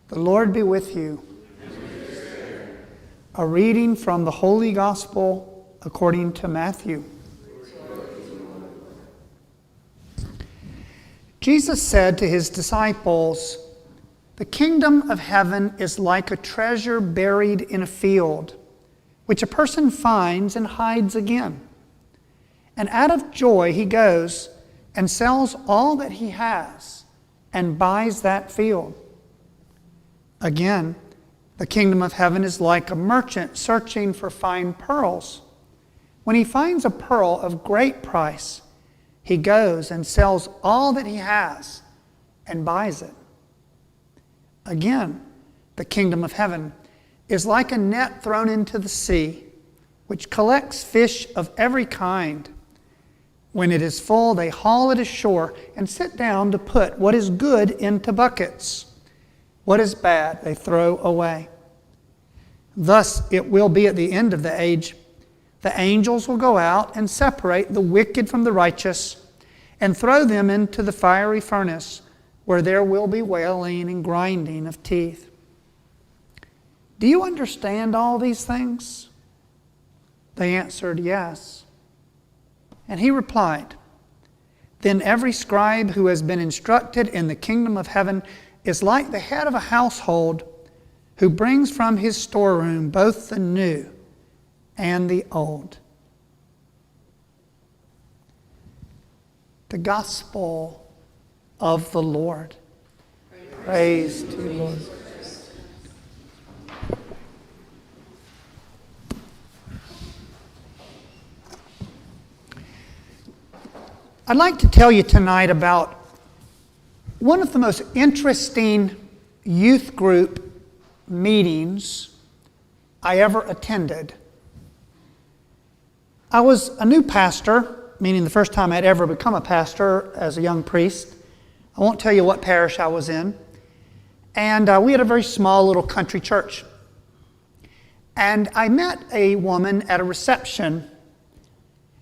The Lord be with you. A reading from the Holy Gospel according to Matthew. Jesus said to his disciples, "The kingdom of heaven is like a treasure buried in a field, which a person finds and hides again. And out of joy he goes and sells all that he has and buys that field. Again, the kingdom of heaven is like a merchant searching for fine pearls. When he finds a pearl of great price, he goes and sells all that he has and buys it. Again, the kingdom of heaven is like a net thrown into the sea, which collects fish of every kind. When it is full, they haul it ashore and sit down to put what is good into buckets. What is bad, they throw away. Thus it will be at the end of the age. The angels will go out and separate the wicked from the righteous and throw them into the fiery furnace, where there will be wailing and grinding of teeth." "Do you understand all these things?" They answered, "Yes." And he replied, "Then every scribe who has been instructed in the kingdom of heaven is like the head of a household who brings from his storeroom both the new and the old." The Gospel of the Lord. Praise to you, Lord. I'd like to tell you tonight about one of the most interesting youth group meetings I ever attended. I was a new pastor, meaning the first time I'd ever become a pastor as a young priest. I won't tell you what parish I was in. And we had a very small little country church. And I met a woman at a reception,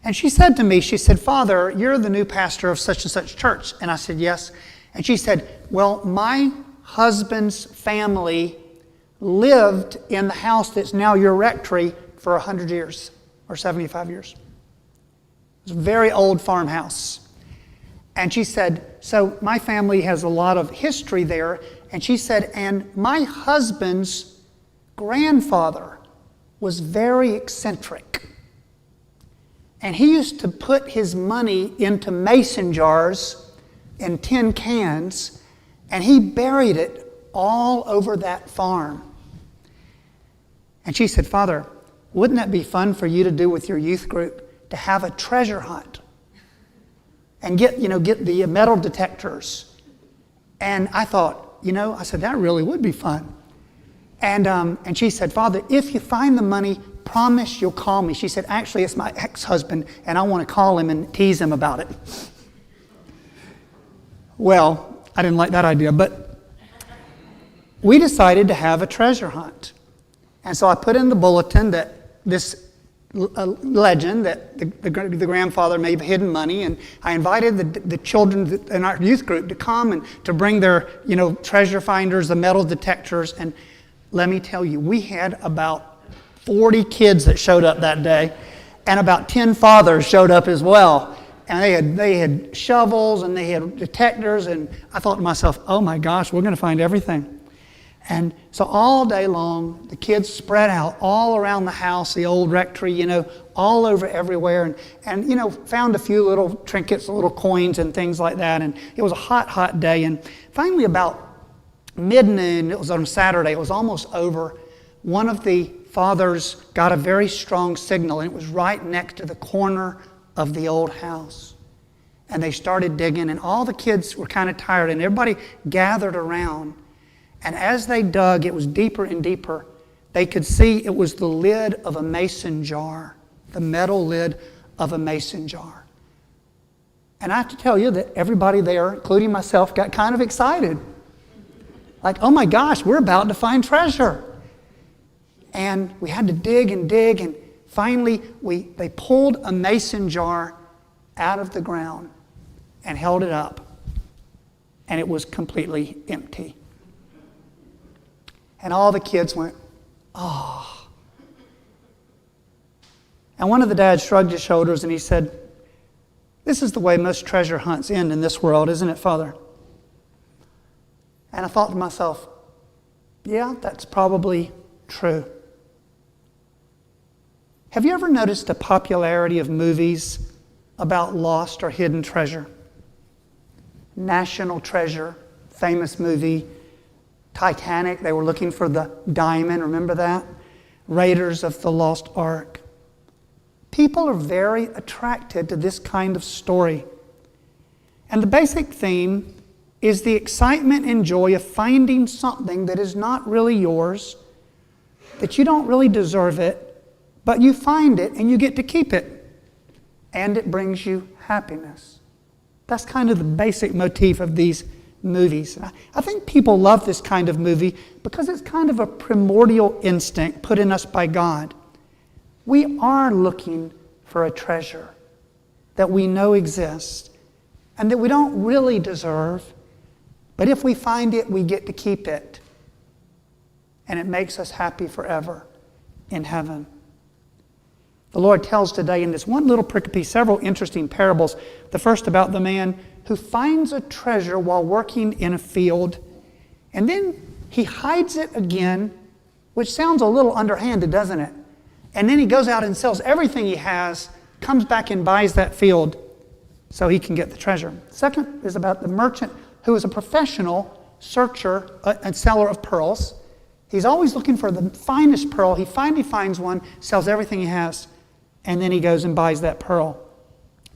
and she said to me, she said, "Father, you're the new pastor of such and such church." And I said, "Yes." And she said, "Well, my husband's family lived in the house that's now your rectory for 100 years or 75 years. It was a very old farmhouse." And she said, "So my family has a lot of history there." And she said, "And my husband's grandfather was very eccentric. And he used to put his money into mason jars in tin cans, and he buried it all over that farm." And she said, "Father, wouldn't that be fun for you to do with your youth group, to have a treasure hunt and get the metal detectors?" And I thought, I said, that really would be fun. And she said, "Father, if you find the money, promise you'll call me." She said, "Actually, it's my ex-husband, and I want to call him and tease him about it." Well, I didn't like that idea, but we decided to have a treasure hunt. And so I put in the bulletin that this legend that the grandfather may have hidden money, and I invited the children in our youth group to come and to bring their treasure finders, the metal detectors. And let me tell you, we had about 40 kids that showed up that day, and about 10 fathers showed up as well. And they had shovels and they had detectors, and I thought to myself, oh my gosh, we're going to find everything. And so all day long, the kids spread out all around the house, the old rectory, all over everywhere, and found a few little trinkets, little coins and things like that. And it was a hot, hot day. And finally about mid-noon, it was on Saturday, it was almost over, one of the fathers got a very strong signal, and it was right next to the corner of the old house. And they started digging, and all the kids were kind of tired, and everybody gathered around. And as they dug, it was deeper and deeper. They could see it was the lid of a mason jar, the metal lid of a mason jar. And I have to tell you that everybody there, including myself, got kind of excited. Like, oh my gosh, we're about to find treasure. And we had to dig, and finally they pulled a mason jar out of the ground and held it up, and it was completely empty. And all the kids went, "Oh." And one of the dads shrugged his shoulders and he said, "This is the way most treasure hunts end in this world, isn't it, Father?" And I thought to myself, yeah, that's probably true. Have you ever noticed the popularity of movies about lost or hidden treasure? National Treasure, famous movie. Titanic, they were looking for the diamond, remember that? Raiders of the Lost Ark. People are very attracted to this kind of story. And the basic theme is the excitement and joy of finding something that is not really yours, that you don't really deserve it, but you find it and you get to keep it. And it brings you happiness. That's kind of the basic motif of these movies. I think people love this kind of movie because it's kind of a primordial instinct put in us by God. We are looking for a treasure that we know exists and that we don't really deserve, but if we find it, we get to keep it. And it makes us happy forever in heaven. The Lord tells today in this one little pericope several interesting parables. The first about the man who finds a treasure while working in a field, and then he hides it again, which sounds a little underhanded, doesn't it? And then he goes out and sells everything he has, comes back and buys that field so he can get the treasure. Second is about the merchant who is a professional searcher and seller of pearls. He's always looking for the finest pearl. He finally finds one, sells everything he has, and then he goes and buys that pearl.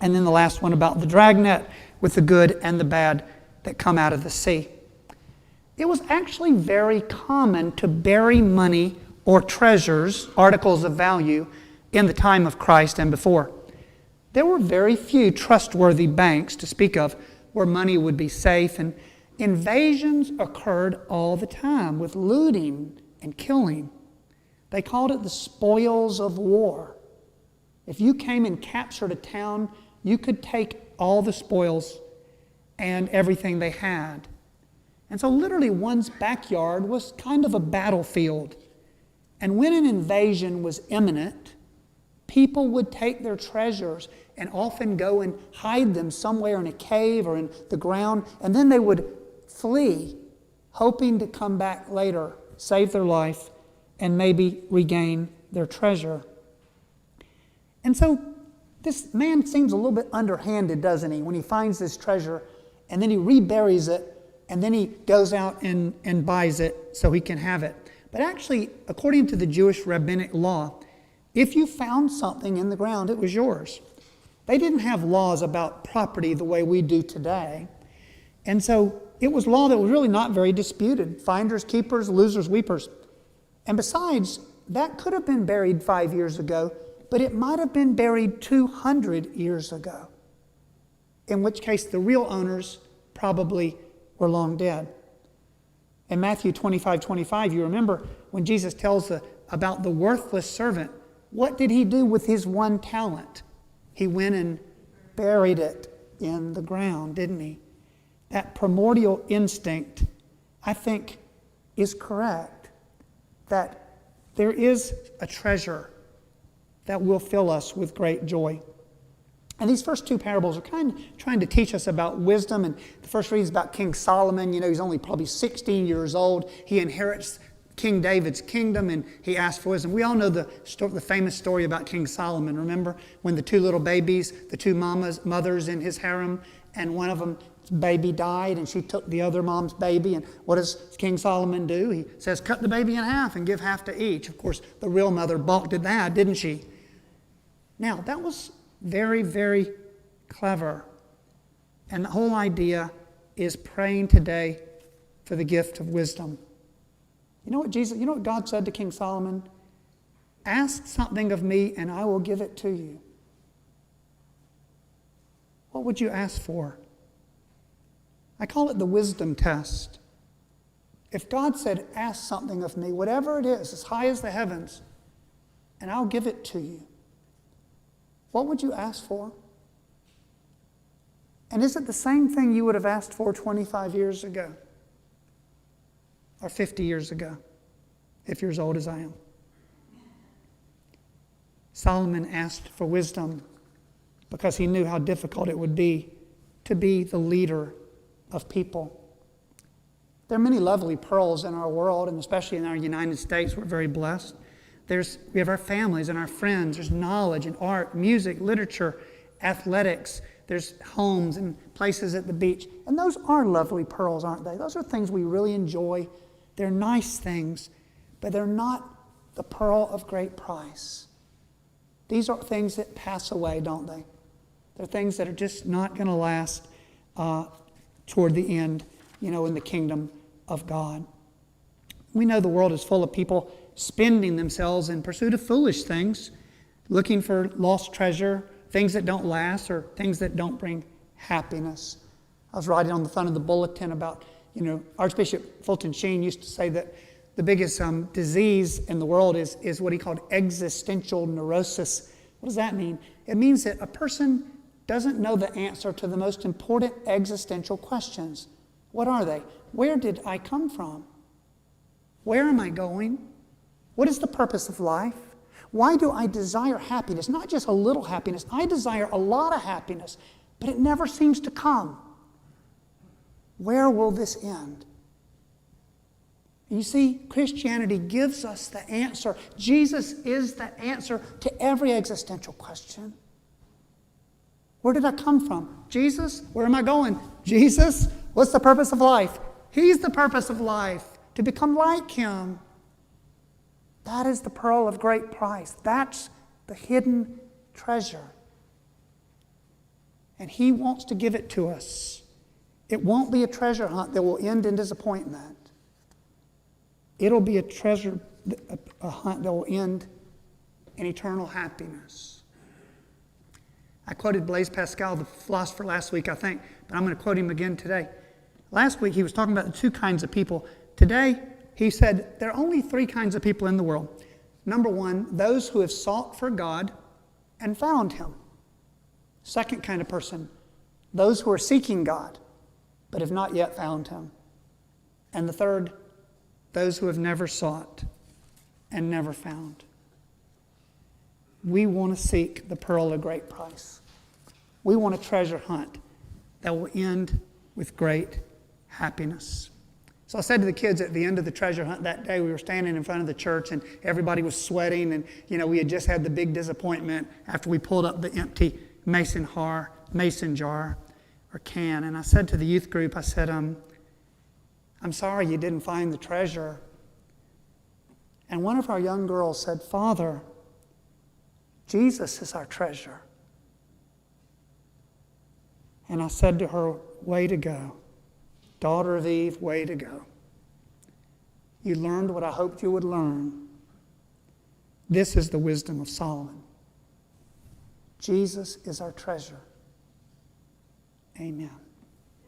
And then the last one about the dragnet with the good and the bad that come out of the sea. It was actually very common to bury money or treasures, articles of value, in the time of Christ and before. There were very few trustworthy banks to speak of where money would be safe, and invasions occurred all the time with looting and killing. They called it the spoils of war. If you came and captured a town, you could take all the spoils and everything they had. And so literally one's backyard was kind of a battlefield. And when an invasion was imminent, people would take their treasures and often go and hide them somewhere in a cave or in the ground, and then they would flee, hoping to come back later, save their life, and maybe regain their treasure. And so this man seems a little bit underhanded, doesn't he, when he finds this treasure and then he reburies it and then he goes out and buys it so he can have it. But actually, according to the Jewish rabbinic law, if you found something in the ground, it was yours. They didn't have laws about property the way we do today. And so it was law that was really not very disputed. Finders, keepers, losers, weepers. And besides, that could have been buried 5 years ago, but it might have been buried 200 years ago, in which case the real owners probably were long dead. In Matthew 25:25, you remember when Jesus tells about the worthless servant, what did he do with his one talent? He went and buried it in the ground, didn't he? That primordial instinct, I think, is correct, that there is a treasure that will fill us with great joy. And these first two parables are kind of trying to teach us about wisdom. And the first reading is about King Solomon. You know, he's only probably 16 years old. He inherits King David's kingdom and he asks for wisdom. We all know the famous story about King Solomon. Remember when the two little babies, the two mothers in his harem, and one of them baby died and she took the other mom's baby, and what does King Solomon do? He says, cut the baby in half and give half to each. Of course, the real mother balked at that, didn't she? Now, that was very, very clever. And the whole idea is praying today for the gift of wisdom. You know what God said to King Solomon? Ask something of me and I will give it to you. What would you ask for? I call it the wisdom test. If God said, ask something of me, whatever it is, as high as the heavens, and I'll give it to you, what would you ask for? And is it the same thing you would have asked for 25 years ago? Or 50 years ago? if you're as old as I am. Solomon asked for wisdom because he knew how difficult it would be to be the leader of people. There are many lovely pearls in our world, and especially in our United States, we're very blessed. We have our families and our friends. There's knowledge and art, music, literature, athletics. There's homes and places at the beach. And those are lovely pearls, aren't they? Those are things we really enjoy. They're nice things, but they're not the pearl of great price. These are things that pass away, don't they? They're things that are just not going to last toward the end, in the kingdom of God. We know the world is full of people spending themselves in pursuit of foolish things, looking for lost treasure, things that don't last or things that don't bring happiness. I was writing on the front of the bulletin about, Archbishop Fulton Sheen used to say that the biggest disease in the world is what he called existential neurosis. What does that mean? It means that a person doesn't know the answer to the most important existential questions. What are they? Where did I come from? Where am I going? What is the purpose of life? Why do I desire happiness? Not just a little happiness. I desire a lot of happiness, but it never seems to come. Where will this end? You see, Christianity gives us the answer. Jesus is the answer to every existential question. Where did I come from? Jesus, where am I going? Jesus, what's the purpose of life? He's the purpose of life, to become like Him. That is the pearl of great price. That's the hidden treasure. And He wants to give it to us. It won't be a treasure hunt that will end in disappointment. It'll be a hunt that will end in eternal happiness. I quoted Blaise Pascal, the philosopher, last week, I think, but I'm going to quote him again today. Last week, he was talking about the two kinds of people. Today, he said, there are only three kinds of people in the world. Number one, those who have sought for God and found Him. Second kind of person, those who are seeking God but have not yet found Him. And the third, those who have never sought and never found. We want to seek the pearl of great price. We want a treasure hunt that will end with great happiness. So I said to the kids at the end of the treasure hunt that day, we were standing in front of the church and everybody was sweating, and we had just had the big disappointment after we pulled up the empty mason jar or can. And I said to the youth group, I said, I'm sorry you didn't find the treasure. And one of our young girls said, Father, Jesus is our treasure. And I said to her, way to go. Daughter of Eve, way to go. You learned what I hoped you would learn. This is the wisdom of Solomon. Jesus is our treasure. Amen.